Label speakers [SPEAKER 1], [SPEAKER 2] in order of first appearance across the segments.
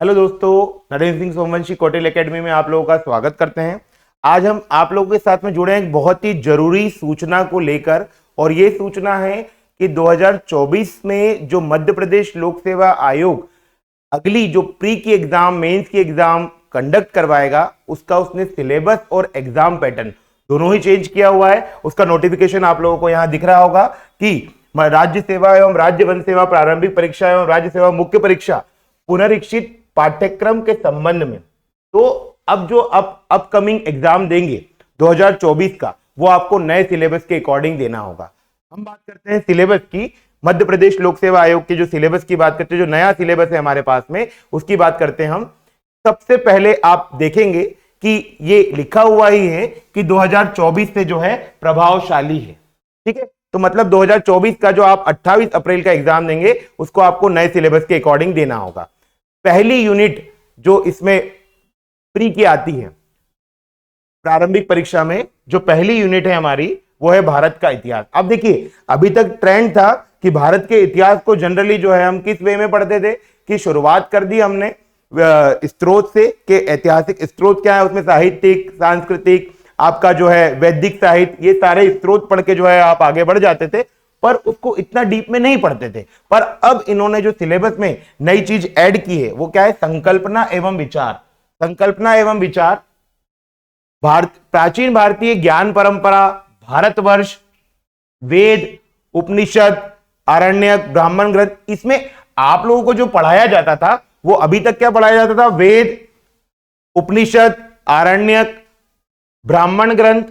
[SPEAKER 1] Hello दोस्तों, Narendra Singh Somvanshi Kautilya academy में आप लोगों का स्वागत करते हैं। आज हम आप लोगों के साथ में जुड़े हैं एक बहुत ही जरूरी सूचना को लेकर, और ये सूचना है कि 2024 में जो मध्य प्रदेश लोक सेवा आयोग अगली जो प्री की एग्जाम, मेंस की एग्जाम कंडक्ट करवाएगा, उसका उसने सिलेबस और एग्जाम पैटर्न दोनों ही चेंज किया हुआ है। उसका नोटिफिकेशन आप लोगों को यहां दिख रहा होगा कि राज्य सेवा एवं राज्य वन सेवा प्रारंभिक परीक्षा एवं राज्य सेवा मुख्य परीक्षा पुनरीक्षित पाठ्यक्रम के संबंध में, तो अब जो अपकमिंग एग्जाम देंगे 2024 का, वो आपको नए सिलेबस के अकॉर्डिंग देना होगा। हम बात करते हैं सिलेबस की, मध्य प्रदेश लोक सेवा आयोग के जो सिलेबस की बात करते हैं, जो नया सिलेबस है हमारे पास में, उसकी बात करते हैं हम। सबसे पहले आप देखेंगे कि ये लिखा हुआ ही है कि 2024 से जो है प्रभावशाली है। ठीक है, तो मतलब 2024 का जो आप 28 अप्रैल का एग्जाम देंगे, उसको आपको नए सिलेबस के अकॉर्डिंग देना होगा। पहली यूनिट जो इसमें प्री की आती है, प्रारंभिक परीक्षा में जो पहली यूनिट है हमारी, वो है भारत का इतिहास। अब देखिए, अभी तक ट्रेंड था कि भारत के इतिहास को जनरली जो है हम किस वे में पढ़ते थे कि शुरुआत कर दी हमने स्त्रोत से, कि ऐतिहासिक स्त्रोत क्या है, उसमें साहित्यिक, सांस्कृतिक, आपका जो है वैदिक साहित्य, ये सारे स्त्रोत पढ़ के जो है आप आगे बढ़ जाते थे, पर उसको इतना डीप में नहीं पढ़ते थे। पर अब इन्होंने जो सिलेबस में नई चीज ऐड की है, वो क्या है, संकल्पना एवं विचार। संकल्पना एवं विचार, प्राचीन भारतीय ज्ञान परंपरा, भारतवर्ष, वेद, उपनिषद, आरण्यक, ब्राह्मण ग्रंथ। इसमें आप लोगों को जो पढ़ाया जाता था, वो अभी तक क्या पढ़ाया जाता था, वेद, उपनिषद, आरण्यक, ब्राह्मण ग्रंथ,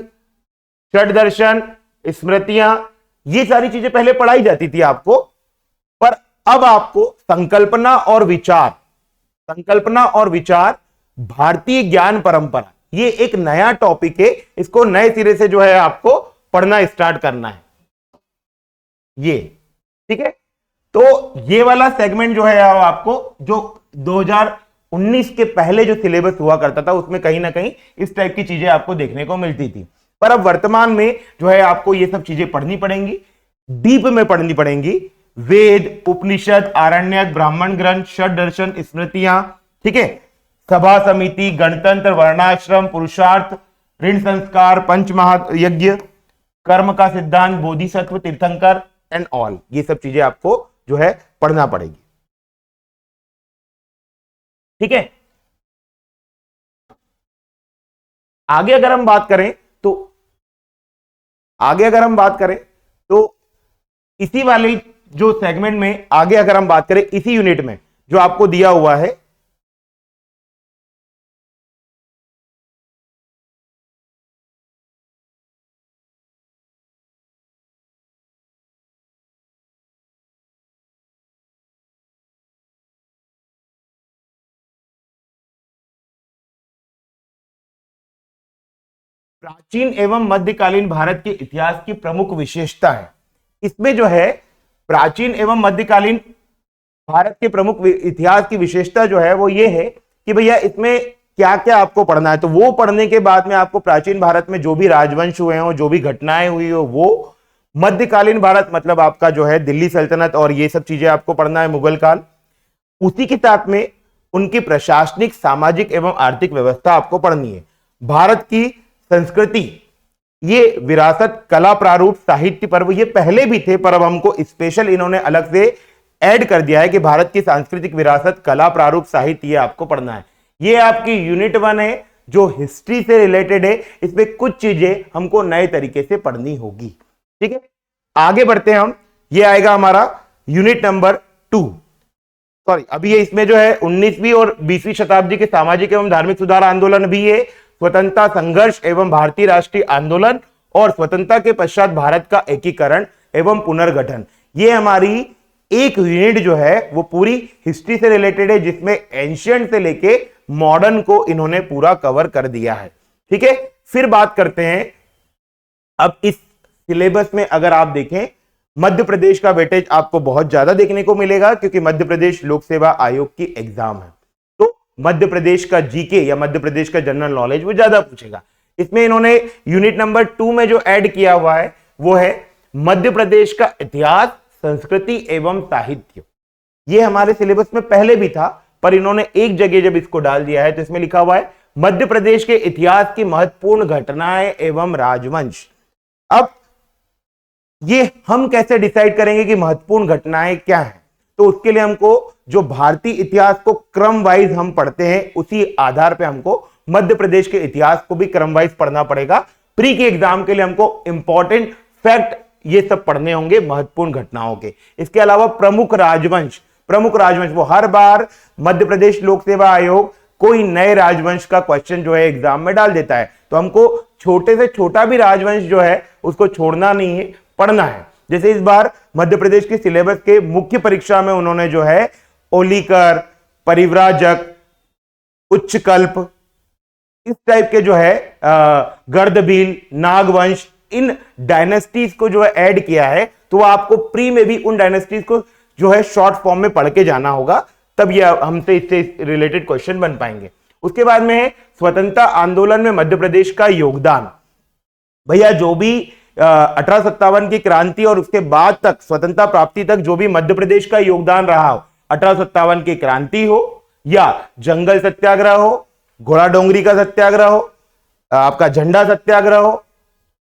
[SPEAKER 1] षड्दर्शन, स्मृतियां, ये सारी चीजें पहले पढ़ाई जाती थी आपको। पर अब आपको संकल्पना और विचार, संकल्पना और विचार, भारतीय ज्ञान परंपरा, ये एक नया टॉपिक है। इसको नए सिरे से जो है आपको पढ़ना स्टार्ट करना है, ये ठीक है। तो ये वाला सेगमेंट जो है आपको, जो 2019 के पहले जो सिलेबस हुआ करता था, उसमें कहीं ना कहीं इस टाइप की चीजें आपको देखने को मिलती थी। पर अब वर्तमान में जो है आपको ये सब चीजें पढ़नी पड़ेंगी, डीप में पढ़नी पड़ेंगी। वेद, उपनिषद, आरण्यक, ब्राह्मण ग्रंथ, षड्दर्शन, स्मृतियां, ठीक है, सभा समिति, गणतंत्र, वर्णाश्रम, पुरुषार्थ, ऋण संस्कार, पंचमहायज्ञ, कर्म का सिद्धांत, बोधिसत्व, तीर्थंकर एंड ऑल, ये सब चीजें आपको जो है पढ़ना पड़ेगी। ठीक है, आगे अगर हम बात करें तो इसी वाले जो सेगमेंट में आगे अगर हम बात करें, इसी यूनिट में जो आपको दिया हुआ है, प्राचीन एवं मध्यकालीन भारत के इतिहास की प्रमुख विशेषता है। इसमें जो है प्राचीन एवं मध्यकालीन भारत के प्रमुख इतिहास की विशेषता जो है वो ये है कि भैया इसमें क्या क्या आपको पढ़ना है। तो वो पढ़ने के बाद में आपको प्राचीन भारत में जो भी राजवंश हुए हो, जो भी घटनाएं हुई हो, वो, मध्यकालीन भारत मतलब आपका जो है दिल्ली सल्तनत और ये सब चीजें आपको पढ़ना है, मुगल काल, उसी के साथ में उनकी प्रशासनिक, सामाजिक एवं आर्थिक व्यवस्था आपको पढ़नी है। भारत की संस्कृति, ये विरासत, कला, प्रारूप, साहित्य पर्व, ये पहले भी थे, पर अब हमको स्पेशल इन्होंने अलग से ऐड कर दिया है कि भारत की सांस्कृतिक विरासत, कला, प्रारूप, साहित्य, ये आपको पढ़ना है। ये आपकी यूनिट 1 है, जो हिस्ट्री से रिलेटेड है। इसमें कुछ चीजें हमको नए तरीके से पढ़नी होगी। ठीक है, आगे बढ़ते हैं हम। ये आएगा हमारा यूनिट नंबर 2। सॉरी, अभी ये इसमें जो है 19वीं और 20वीं शताब्दी के सामाजिक एवं धार्मिक सुधार आंदोलन भी है, स्वतंत्रता संघर्ष एवं भारतीय राष्ट्रीय आंदोलन, और स्वतंत्रता के पश्चात भारत का एकीकरण एवं पुनर्गठन। ये हमारी एक यूनिट जो है वो पूरी हिस्ट्री से रिलेटेड है, जिसमें एंशिएंट से लेके मॉडर्न को इन्होंने पूरा कवर कर दिया है। ठीक है, फिर बात करते हैं अब इस सिलेबस में। अगर आप देखें, मध्य प्रदेश का वेटेज आपको बहुत ज्यादा देखने को मिलेगा, क्योंकि मध्य प्रदेश लोक सेवा आयोग की एग्जाम है, तो मध्य प्रदेश का जीके या मध्य प्रदेश का जनरल नॉलेज वो ज्यादा पूछेगा। इसमें इन्होंने यूनिट नंबर 2 में जो ऐड किया हुआ है वो है मध्य प्रदेश का इतिहास, संस्कृति एवं साहित्य। ये हमारे सिलेबस में पहले भी था, पर इन्होंने एक जगह जब इसको डाल दिया है तो इसमें लिखा हुआ है मध्य प्रदेश के इतिहास की महत्वपूर्ण घटनाएं एवं राजवंश। अब ये हम कैसे डिसाइड करेंगे कि महत्वपूर्ण घटनाएं क्या है? तो उसके लिए हमको जो भारतीय इतिहास को क्रम वाइज हम पढ़ते हैं उसी आधार पे हमको मध्य प्रदेश के इतिहास को भी क्रम वाइज पढ़ना पड़ेगा। प्री के एग्जाम के लिए हमको इंपॉर्टेंट फैक्ट ये सब पढ़ने होंगे महत्वपूर्ण घटनाओं के। इसके अलावा प्रमुख राजवंश वो हर बार मध्य प्रदेश लोक सेवा आयोग कोई नए राजवंश का क्वेश्चन जो है एग्जाम में डाल देता है, तो हमको छोटे से छोटा भी राजवंश जो है उसको छोड़ना नहीं है, पढ़ना है। जैसे इस बार मध्य प्रदेश के सिलेबस के मुख्य परीक्षा में उन्होंने जो है ओलीकर, परिव्राजक, उच्चकल्प, इस टाइप के जो है गर्दभील, नागवंश, इन डायनेस्टीज को जो है ऐड किया है। तो आपको प्री में भी उन डायनेस्टीज को जो है शॉर्ट फॉर्म में पढ़ के जाना होगा, तब ये हमसे इससे रिलेटेड क्वेश्चन बन पाएंगे। उसके बाद में है स्वतंत्रता आंदोलन में मध्य प्रदेश का योगदान। भैया जो भी 1857 की क्रांति और उसके बाद तक स्वतंत्रता प्राप्ति तक जो भी मध्य प्रदेश का योगदान रहा हो, 1857 की क्रांति हो या जंगल सत्याग्रह हो, घोड़ा डोंगरी का सत्याग्रह हो, आपका झंडा सत्याग्रह हो,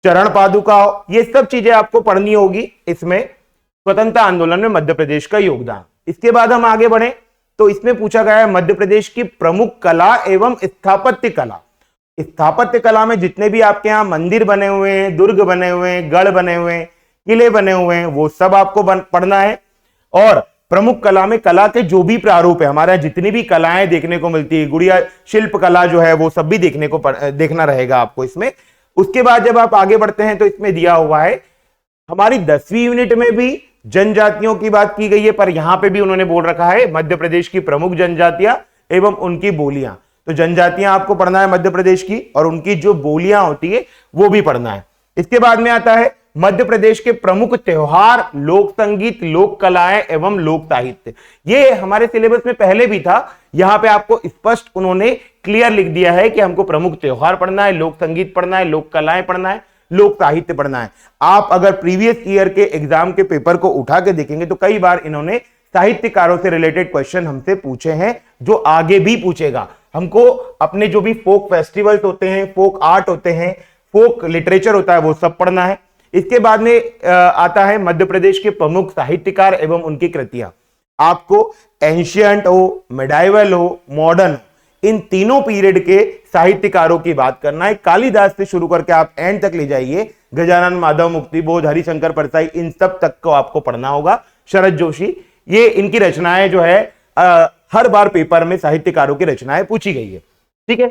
[SPEAKER 1] चरण पादुका हो, ये सब चीजें आपको पढ़नी होगी इसमें स्वतंत्रता आंदोलन में मध्य प्रदेश का योगदान। इसके बाद हम आगे बढ़े तो इसमें पूछा गया है मध्य प्रदेश की प्रमुख कला एवं स्थापत्य कला। स्थापत्य कला में जितने भी आपके यहाँ मंदिर बने हुए हैं, दुर्ग बने हुए हैं, गढ़ बने हुए हैं, किले बने हुए हैं, वो सब आपको पढ़ना है। और प्रमुख कला में कला के जो भी प्रारूप है, हमारे यहाँ जितनी भी कलाएं देखने को मिलती है, गुड़िया शिल्प कला जो है वो सब भी देखना रहेगा आपको इसमें। उसके बाद जब आप आगे बढ़ते हैं तो इसमें दिया हुआ है हमारी 10वीं यूनिट में भी जनजातियों की बात की गई है, पर यहां पे भी उन्होंने बोल रखा है मध्य प्रदेश की प्रमुख जनजातियां एवं उनकी बोलियां। तो जनजातियां आपको पढ़ना है मध्य प्रदेश की, और उनकी जो बोलियां होती है वो भी पढ़ना है। इसके बाद में आता है मध्य प्रदेश के प्रमुख त्योहार, लोक संगीत, लोक कलाएं एवं लोक साहित्य। ये हमारे सिलेबस में पहले भी था, यहां पे आपको स्पष्ट उन्होंने क्लियर लिख दिया है कि हमको प्रमुख त्योहार पढ़ना है, लोक संगीत पढ़ना है, लोक कलाएं पढ़ना है, लोक साहित्य पढ़ना है। आप अगर प्रीवियस ईयर के एग्जाम के पेपर को उठा के देखेंगे तो कई बार इन्होंने साहित्यकारों से रिलेटेड क्वेश्चन हमसे पूछे हैं, जो आगे भी पूछेगा। हमको अपने जो भी फोक फेस्टिवल्स होते हैं, फोक आर्ट होते हैं, फोक लिटरेचर होता है, वो सब पढ़ना है। इसके बाद में आता है मध्य प्रदेश के प्रमुख साहित्यकार एवं उनकी कृतियां। आपको एंशियंट हो, मेडाइवल हो, मॉडर्न, इन तीनों पीरियड के साहित्यकारों की बात करना है। कालिदास से शुरू करके आप एंड तक ले जाइए, गजानन, माधव, मुक्तिबोध, हरिशंकर परसाई, इन सब तक को आपको पढ़ना होगा। शरद जोशी, ये इनकी रचनाएं जो है हर बार पेपर में साहित्यकारों की रचनाएं पूछी गई है, ठीक है।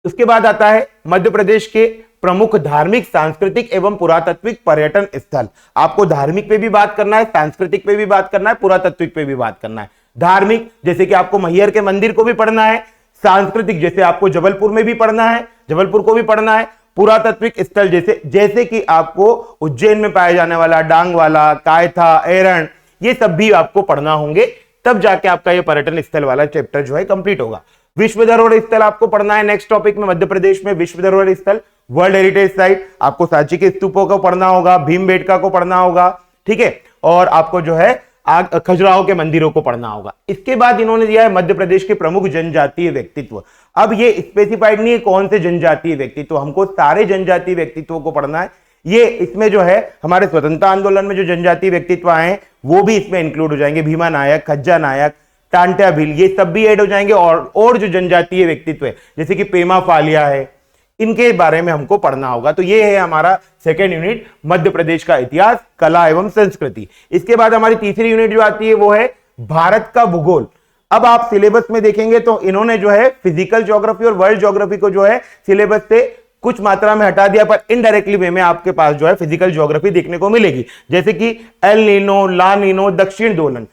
[SPEAKER 1] उसके बाद आता है मध्य प्रदेश के प्रमुख धार्मिक, सांस्कृतिक एवं पुरातात्विक पर्यटन स्थल। आपको धार्मिक पे भी बात करना है, सांस्कृतिक पे भी बात करना है, पुरातात्विक पे भी बात करना है। धार्मिक जैसे कि आपको मैहर के मंदिर को भी पढ़ना है, सांस्कृतिक जैसे आपको जबलपुर में भी पढ़ना है, जबलपुर को भी पढ़ना है, पुरातात्विक स्थल जैसे कि आपको उज्जैन में पाया जाने वाला डांग वाला, कायथा, एरण, ये सब भी आपको पढ़ना होंगे, तब जाके आपका ये पर्यटन स्थल वाला चैप्टर जो है कंप्लीट होगा। विश्व धरोहर स्थल आपको पढ़ना है नेक्स्ट टॉपिक में, मध्य प्रदेश में विश्व धरोहर स्थल, वर्ल्ड हेरिटेज साइट, आपको सांची के स्तूपों को पढ़ना होगा, भीमबेटका को पढ़ना होगा, ठीक है, और आपको जो है खजुराहो के मंदिरों को पढ़ना होगा। इसके बाद इन्होंने दिया है मध्य प्रदेश के प्रमुख जनजातीय व्यक्तित्व। अब ये स्पेसिफाइड नहीं है कौन से जनजातीय व्यक्तित्व, हमको सारे जनजातीय व्यक्तित्वों को पढ़ना है। ये इसमें जो है हमारे स्वतंत्रता आंदोलन में जो जनजातीय व्यक्तित्व आए वो भी इसमें इंक्लूड हो जाएंगे, भीमा नायक, खज्जा नायक, टांट्या भील, ये सब भी ऐड हो जाएंगे। और जो जनजातीय व्यक्तित्व है जैसे कि पेमा फालिया है, इनके बारे में हमको पढ़ना होगा। तो ये है हमारा सेकेंड यूनिट, मध्य प्रदेश का इतिहास, कला एवं संस्कृति। इसके बाद हमारी तीसरी यूनिट जो आती है वो है भारत का भूगोल। अब आप सिलेबस में देखेंगे तो इन्होंने जो है फिजिकल ज्योग्राफी और वर्ल्ड ज्योग्राफी को जो है सिलेबस से कुछ मात्रा में हटा दिया, पर इनडायरेक्टली वे में आपके पास जो है फिजिकल ज्योग्राफी देखने को मिलेगी, जैसे कि एल नीनो, ला नीनो, दक्षिण दोलन।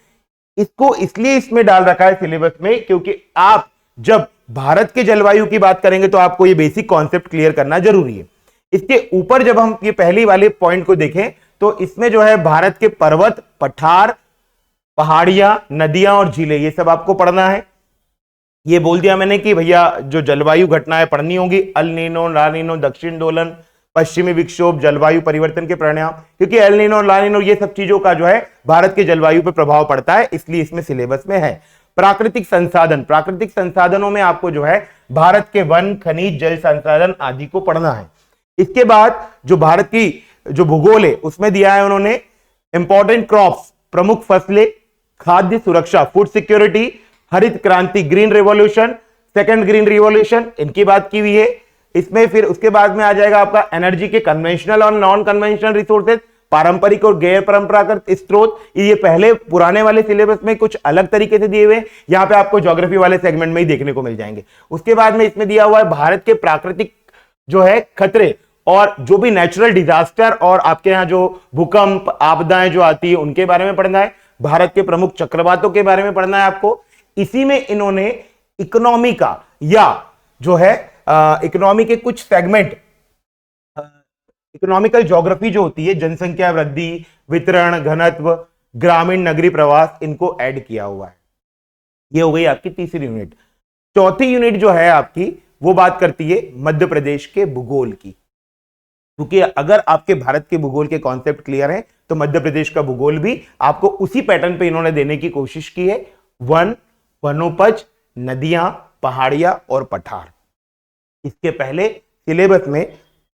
[SPEAKER 1] इसको इसलिए इसमें डाल रखा है सिलेबस में क्योंकि आप जब भारत के जलवायु की बात करेंगे तो आपको ये बेसिक कॉन्सेप्ट क्लियर करना जरूरी है। इसके ऊपर जब हम ये पहली वाले पॉइंट को देखें तो इसमें जो है भारत के पर्वत, पठार, पहाड़ियां, नदियां और झीलें, ये सब आपको पढ़ना है। ये बोल दिया मैंने कि भैया जो जलवायु घटनाएं पढ़नी होगी, अल नीनो, ला नीनो, दक्षिण दोलन, पश्चिमी विक्षोभ, जलवायु परिवर्तन के परिणाम, क्योंकि एल नीनो, ला नीनो ये सब चीजों का जो है भारत के जलवायु पर प्रभाव पड़ता है, इसलिए इसमें सिलेबस में है। प्राकृतिक संसाधन, प्राकृतिक संसाधनों में आपको जो है भारत के वन, खनिज, जल संसाधन आदि को पढ़ना है। इसके बाद जो भारत की जो भूगोल है उसमें दिया है उन्होंने इंपॉर्टेंट क्रॉप्स, प्रमुख फसलें, खाद्य सुरक्षा, फूड सिक्योरिटी, हरित क्रांति, green revolution, second green revolution, इनकी बात की हुई है इसमें। फिर उसके बाद में आ जाएगा आपका एनर्जी के कन्वेंशनल और नॉन कन्वेंशनल रिसोर्सेज, पारंपरिक और गैर परंपरागत स्रोत। ये पहले पुराने वाले सिलेबस में कुछ अलग तरीके से दिए हुए, यहां पे आपको ज्योग्राफी वाले सेगमेंट में ही देखने को मिल जाएंगे। उसके बाद में इसमें दिया हुआ है भारत के प्राकृतिक जो है खतरे और जो भी नेचुरल डिजास्टर और आपके यहां जो भूकंप, आपदाएं जो आती है उनके बारे में पढ़ना है। भारत के प्रमुख चक्रवातों के बारे में पढ़ना है आपको। इसी में इन्होंने इकोनॉमी का या जो है इकोनॉमी के कुछ सेगमेंट, इकोनॉमिकल ज्योग्राफी जो होती है, जनसंख्या वृद्धि, वितरण, घनत्व, ग्रामीण नगरीय प्रवास, इनको ऐड किया हुआ है। ये हो गई आपकी तीसरी यूनिट। चौथी यूनिट जो है आपकी वो बात करती है मध्य प्रदेश के भूगोल की, क्योंकि अगर आपके भारत के भूगोल के कॉन्सेप्ट क्लियर है तो मध्य प्रदेश का भूगोल भी आपको उसी पैटर्न पे इन्होंने देने की कोशिश की है। वन, वनोपज, नदियां, पहाड़ियां और पठार। इसके पहले सिलेबस में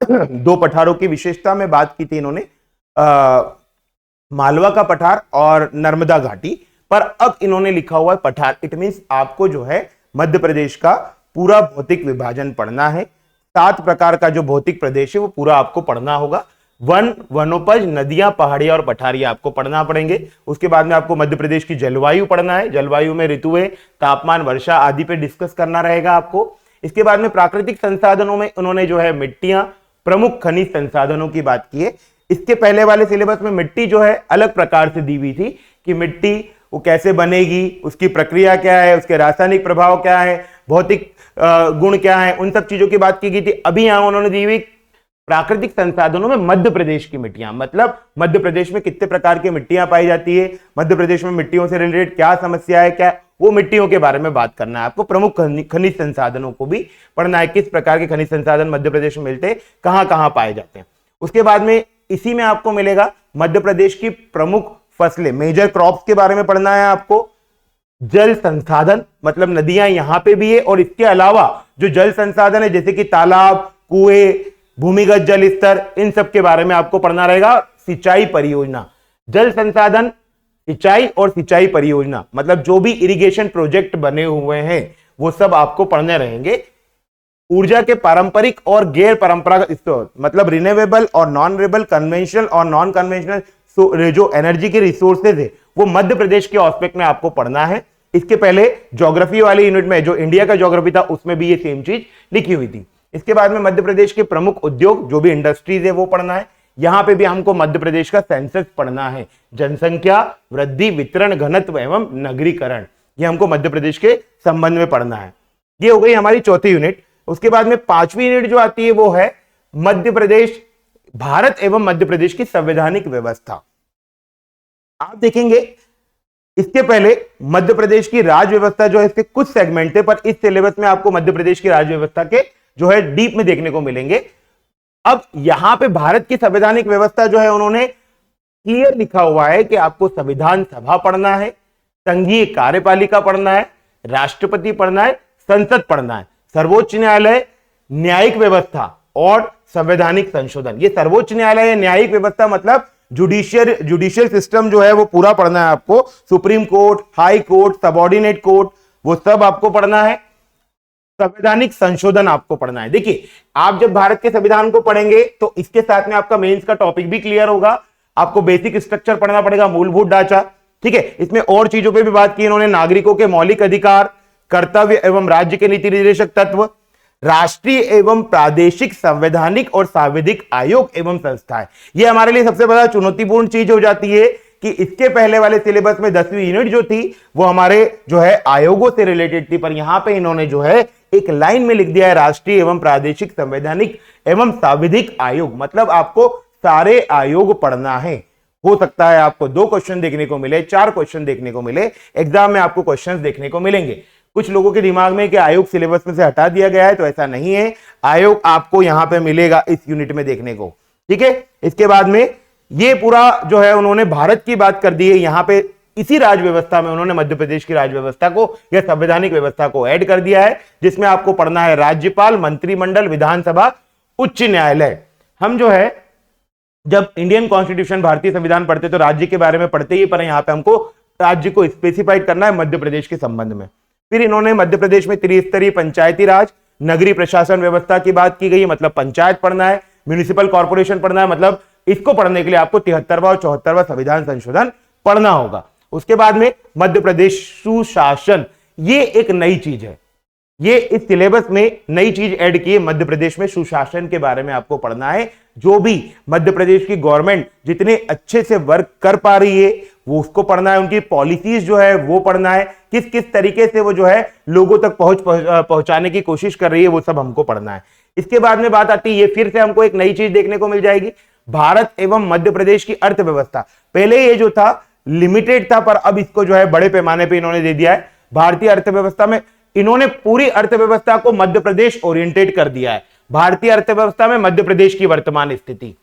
[SPEAKER 1] दो पठारों की विशेषता में बात की थी इन्होंने, मालवा का पठार और नर्मदा घाटी, पर अब इन्होंने लिखा हुआ है पठार। इट मींस आपको जो है मध्य प्रदेश का पूरा भौतिक विभाजन पढ़ना है। 7 प्रकार का जो भौतिक प्रदेश है वो पूरा आपको पढ़ना होगा। वन, वनोपज, नदियां, पहाड़ियां और पठारियां आपको पढ़ना पड़ेंगे। उसके बाद में आपको मध्य प्रदेश की जलवायु पढ़ना है। जलवायु में ऋतुएं, तापमान, वर्षा आदि पे डिस्कस करना रहेगा आपको। इसके बाद में प्राकृतिक संसाधनों में उन्होंने जो है मिट्टियां, प्रमुख खनिज संसाधनों की बात की है। इसके पहले वाले सिलेबस में मिट्टी जो है अलग प्रकार से दी हुई थी कि मिट्टी वो कैसे बनेगी, उसकी प्रक्रिया क्या है, उसके रासायनिक प्रभाव क्या है, भौतिक गुण क्या है, उन सब चीजों की बात की गई थी। अभी यहां उन्होंने दी हुई प्राकृतिक संसाधनों में मध्य प्रदेश की मिट्टियां, मतलब मध्य प्रदेश में कितने प्रकार की मिट्टियां पाई जाती है, मध्य प्रदेश में मिट्टियों से रिलेटेड क्या समस्या है, क्या वो मिट्टियों के बारे में बात करना है आपको। प्रमुख खनिज संसाधनों को भी पढ़ना है, किस प्रकार के खनिज संसाधन मध्य प्रदेश में मिलते हैं, कहां कहां पाए जाते हैं। उसके बाद में इसी में आपको मिलेगा मध्य प्रदेश की प्रमुख फसलें, मेजर क्रॉप्स के बारे में पढ़ना है आपको। जल संसाधन, मतलब नदियां यहां पे भी है और इसके अलावा जो जल संसाधन है जैसे कि तालाब, कुएं, भूमिगत जल स्तर, इन सब के बारे में आपको पढ़ना रहेगा। सिंचाई परियोजना, जल संसाधन, सिंचाई और सिंचाई परियोजना, मतलब जो भी इरिगेशन प्रोजेक्ट बने हुए हैं वो सब आपको पढ़ने रहेंगे। ऊर्जा के पारंपरिक और गैर परंपरागत स्रोत, मतलब रिन्यूएबल और नॉन रिन्यूएबल, कन्वेंशनल और नॉन कन्वेंशनल जो एनर्जी के रिसोर्सेज है वो मध्य प्रदेश के एस्पेक्ट में आपको पढ़ना है। इसके पहले ज्योग्राफी वाली यूनिट में जो इंडिया का ज्योग्राफी था उसमें भी ये सेम चीज लिखी हुई थी। इसके बाद में मध्य प्रदेश के प्रमुख उद्योग, जो भी इंडस्ट्रीज है वो पढ़ना है। यहां पे भी हमको मध्य प्रदेश का सेंसस पढ़ना है, जनसंख्या वृद्धि, वितरण, घनत्व एवं नगरीकरण, ये हमको मध्य प्रदेश के संबंध में पढ़ना है। ये हो गई हमारी चौथी यूनिट। उसके बाद में पांचवी यूनिट जो आती है वो है मध्य प्रदेश, भारत एवं मध्य प्रदेश की संवैधानिक व्यवस्था। आप देखेंगे इसके पहले मध्य प्रदेश की राज्य व्यवस्था जो है इसके कुछ सेगमेंट थे, पर इस सिलेबस में आपको मध्य प्रदेश की राज्य व्यवस्था के जो है डीप में देखने को मिलेंगे। अब यहां पे भारत की संवैधानिक व्यवस्था जो है उन्होंने क्लियर लिखा हुआ है कि आपको संविधान सभा पढ़ना है, संघीय कार्यपालिका पढ़ना है, राष्ट्रपति पढ़ना है, संसद पढ़ना है, सर्वोच्च न्यायालय, न्यायिक व्यवस्था और संवैधानिक संशोधन। ये सर्वोच्च न्यायालय या न्यायिक व्यवस्था मतलब जुडिशियल सिस्टम जो है वो पूरा पढ़ना है आपको। Supreme court, high court, subordinate court, वो सब आपको पढ़ना है। संवैधानिक संशोधन आपको पढ़ना है। देखिए, आप जब भारत के संविधान को पढ़ेंगे तो इसके साथ में आपका मेंस का टॉपिक भी क्लियर होगा। आपको बेसिक स्ट्रक्चर पढ़ना पड़ेगा, मूलभूत ढांचा, ठीक है। इसमें और चीजों पे भी बात की इन्होंने, नागरिकों के मौलिक अधिकार, कर्तव्य एवं राज्य के नीति निर्देशक तत्व, राष्ट्रीय एवं प्रादेशिक संवैधानिक और सांविधिक आयोग एवं संस्थाएं। यह हमारे लिए सबसे बड़ा चुनौतीपूर्ण चीज हो जाती है कि इसके पहले वाले सिलेबस में 10वीं यूनिट जो थी वो हमारे जो है आयोगों से रिलेटेड थी, पर यहां पे इन्होंने जो है एक लाइन में लिख दिया है राष्ट्रीय एवं प्रादेशिक संवैधानिक एवं सांविधिक आयोग, मतलब आपको सारे आयोग पढ़ना है। हो सकता है आपको 2 क्वेश्चन देखने को मिले, 4 क्वेश्चन देखने को मिले, एग्जाम में आपको क्वेश्चंस देखने को मिलेंगे। कुछ लोगों के दिमाग में कि आयोग सिलेबस में से हटा दिया गया है, तो ऐसा नहीं है। आयोग आपको यहां पे मिलेगा इस यूनिट में देखने को, ठीक है। इसके बाद में ये पूरा जो है उन्होंने भारत की बात कर दी है। यहां पे इसी राज्य व्यवस्था में उन्होंने मध्य प्रदेश की राज्य व्यवस्था को या संवैधानिक व्यवस्था को ऐड कर दिया है, जिसमें आपको पढ़ना है राज्यपाल, मंत्रिमंडल, विधानसभा, उच्च न्यायालय। हम जो है जब इंडियन कॉन्स्टिट्यूशन, भारतीय संविधान पढ़ते तो राज्य के बारे में पढ़ते ही, पर यहां पे हमको राज्य को स्पेसिफाइड करना है मध्य प्रदेश के संबंध में। फिर इन्होंने मध्य प्रदेश में त्रिस्तरीय पंचायती राज, नगरीय प्रशासन व्यवस्था की बात की गई है, मतलब पंचायत पढ़ना है, म्युनिसिपल कॉर्पोरेशन पढ़ना है, मतलब इसको पढ़ने के लिए आपको 73वां और 74वां संविधान संशोधन पढ़ना होगा। उसके बाद में मध्य प्रदेश सुशासन, ये एक नई चीज है, ये इस सिलेबस में नई चीज ऐड की है। मध्य प्रदेश में सुशासन के बारे में आपको पढ़ना है। जो भी मध्य प्रदेश की गवर्नमेंट जितने अच्छे से वर्क कर पा रही है वो उसको पढ़ना है, उनकी पॉलिसीज जो है वो पढ़ना है, किस किस तरीके से वो जो है लोगों तक पहुंचाने की कोशिश कर रही है, वो सब हमको पढ़ना है। इसके बाद में बात आती है, ये फिर से हमको एक नई चीज देखने को मिल जाएगी, भारत एवं मध्य प्रदेश की अर्थव्यवस्था। पहले ये जो था लिमिटेड था, पर अब इसको जो है बड़े पैमाने पे इन्होंने दे दिया है। भारतीय अर्थव्यवस्था में इन्होंने पूरी अर्थव्यवस्था को मध्य प्रदेश ओरिएंटेड कर दिया है। भारतीय अर्थव्यवस्था में मध्य प्रदेश की वर्तमान स्थिति,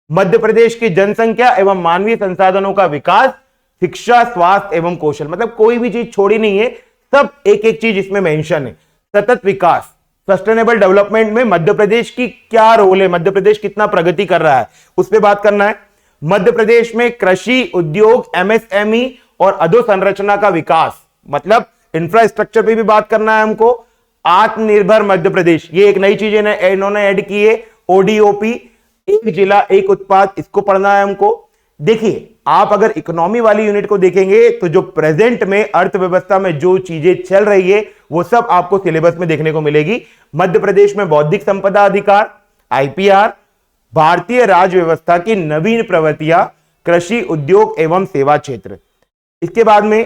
[SPEAKER 1] मध्य प्रदेश की जनसंख्या एवं मानवीय संसाधनों का विकास, शिक्षा, स्वास्थ्य एवं कौशल, मतलब कोई भी चीज छोड़ी नहीं है, सब एक एक चीज इसमें मेंशन है। सतत विकास, सस्टेनेबल डेवलपमेंट में मध्य प्रदेश की क्या रोल है, मध्य प्रदेश कितना प्रगति कर रहा है, उस पर बात करना है। मध्य प्रदेश में कृषि, उद्योग, एमएसएमई और अधोसंरचना का विकास, मतलब इंफ्रास्ट्रक्चर पे भी बात करना है हमको। आत्मनिर्भर मध्य प्रदेश, ये एक नई चीज इन्होंने ऐड की है। ओडीओपी, एक जिला एक उत्पाद, इसको पढ़ना है हमको। देखिए, आप अगर इकोनॉमी वाली यूनिट को देखेंगे तो जो प्रेजेंट में अर्थव्यवस्था में जो चीजें चल रही है वो सब आपको सिलेबस में देखने को मिलेगी। मध्य प्रदेश में बौद्धिक संपदा अधिकार, आईपीआर, भारतीय राज्य व्यवस्था की नवीन प्रवृत्तियां, कृषि, उद्योग एवं सेवा क्षेत्र। इसके बाद में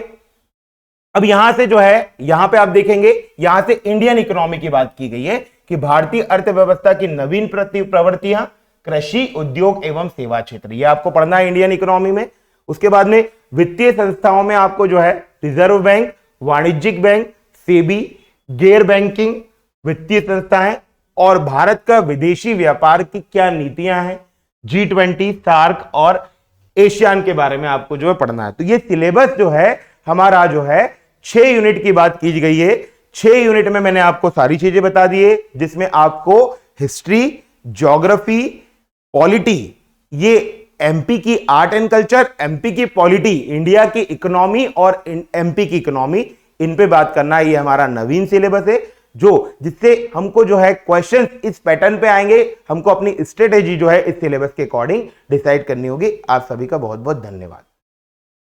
[SPEAKER 1] अब यहां से जो है, यहां पे आप देखेंगे, यहां से इंडियन इकोनॉमी की बात की गई है कि भारतीय अर्थव्यवस्था की नवीन प्रवृत्तियां, कृषि, उद्योग एवं सेवा क्षेत्र, ये आपको पढ़ना है इंडियन इकोनॉमी में। उसके बाद में वित्तीय संस्थाओं में आपको जो है रिजर्व बैंक, वाणिज्यिक बैंक, सेबी, गैर बैंकिंग वित्तीय संस्थाएं और भारत का विदेशी व्यापार की क्या नीतियां हैं, G20, सार्क और एशियान के बारे में आपको जो है पढ़ना है। तो ये सिलेबस जो है हमारा जो है 6 यूनिट की बात की गई है। 6 यूनिट में मैंने आपको सारी चीजें बता दी है, जिसमें आपको हिस्ट्री, ज्योग्राफी, पॉलिटी, ये एमपी की आर्ट एंड कल्चर, एमपी की पॉलिटी, इंडिया की इकोनॉमी और एमपी की इकोनॉमी, इन पे बात करना है। ये हमारा नवीन सिलेबस है, जो जिससे हमको जो है क्वेश्चंस इस पैटर्न पे आएंगे, हमको अपनी स्ट्रेटेजी जो है इस सिलेबस के अकॉर्डिंग डिसाइड करनी होगी। आप सभी का बहुत बहुत धन्यवाद।